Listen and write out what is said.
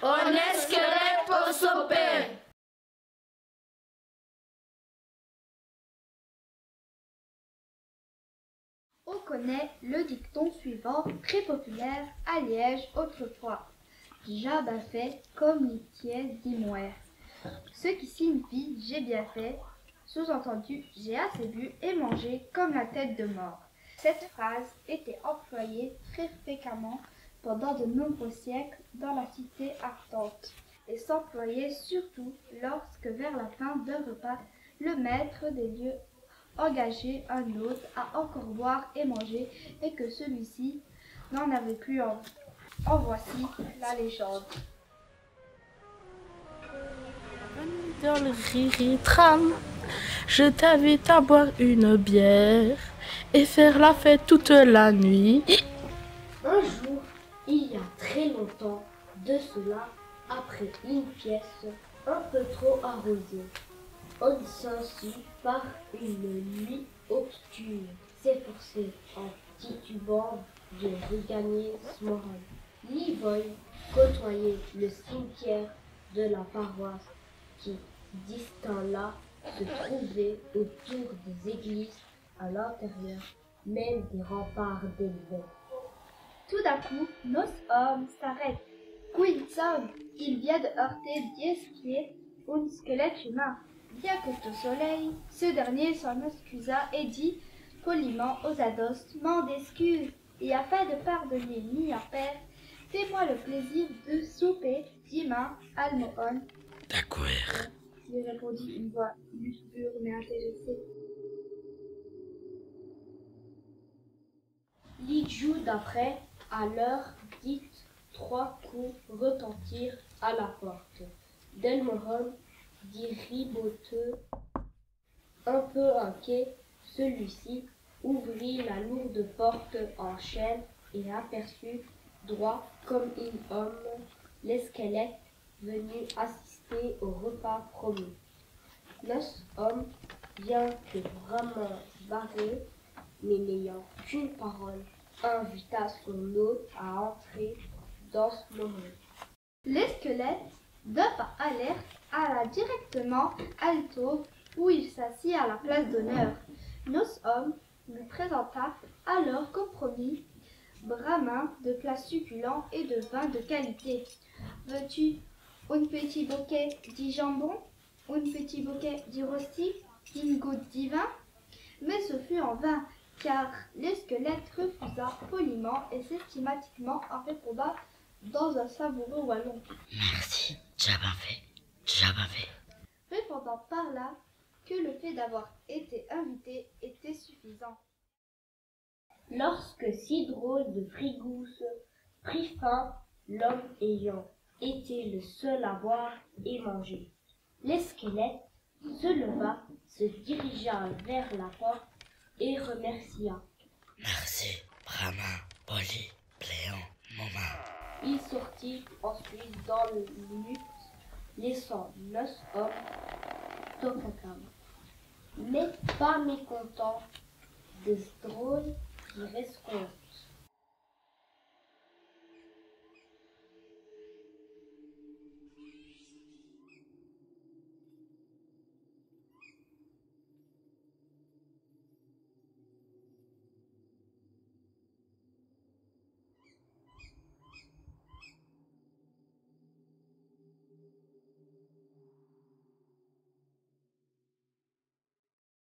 On est squelette pour souper. On connaît le dicton suivant, très populaire à Liège autrefois. J'ai bien fait comme l'itier dit mouer. Ce qui signifie j'ai bien fait, sous-entendu j'ai assez bu et mangé comme la tête de mort. Cette phrase était employée très fréquemment pendant de nombreux siècles dans la cité ardente et s'employait surtout lorsque vers la fin d'un repas, le maître des lieux engageait un hôte à encore boire et manger et que celui-ci n'en avait plus envie. En voici la légende. Dans le riri-tram, je t'invite à boire une bière et faire la fête toute la nuit. Un jour, il y a très longtemps de cela, après une pièce un peu trop arrosée, on s'ensuit par une nuit obscure, s'efforcer en titubant de regagner Smorgon. L'ivrogne côtoyait le cimetière de la paroisse qui, distant là, se trouvait autour des églises à l'intérieur, même des remparts d'élevés. Tout d'un coup, nos hommes s'arrêtent. Quinson, il vient de heurter 10 pieds un squelette humain. Bien que au soleil, ce dernier s'en excusa et dit poliment aux ados, m'en d'excuses, et afin de pardonner mi en père, fais-moi le plaisir de souper, Dima Almohon. D'accord. Lui répondit une voix lugubre mais intéressée. L'idjou d'après, à l'heure dite, 3 coups retentirent à la porte. Delmoron dit riboteux, un peu inquiet, celui-ci ouvrit la lourde porte en chêne et aperçut, droit comme un homme, les squelettes venus assister au repas promis. Nos hommes, bien que vraiment barrés, mais n'ayant qu'une parole, invita son hôte à entrer dans ce moment. Les squelettes, d'un pas alerte, alla directement à l'alcôve où il s'assit à la place d'honneur. Nos hommes lui présenta alors comme promis bramin de plats succulents et de vin de qualité. Veux-tu un petit bouquet dit jambon, un petit bouquet dit rosti, une goutte divin? Mais ce fut en vain, car les squelettes refusa poliment et systématiquement en répondant dans un savoureux wallon. Merci, j'ai bien fait. Répondant par là que le fait d'avoir été invité était suffisant. Lorsque si drôle de frigousse prit fin, l'homme ayant été le seul à boire et manger, les squelettes se leva, se dirigea vers la porte et remercia. Merci, Brahma, Poli, Pléon, Moment. Il sortit ensuite dans le luxe, laissant 9 hommes tocacam. Mais pas mécontents de ce drôle qui resconte.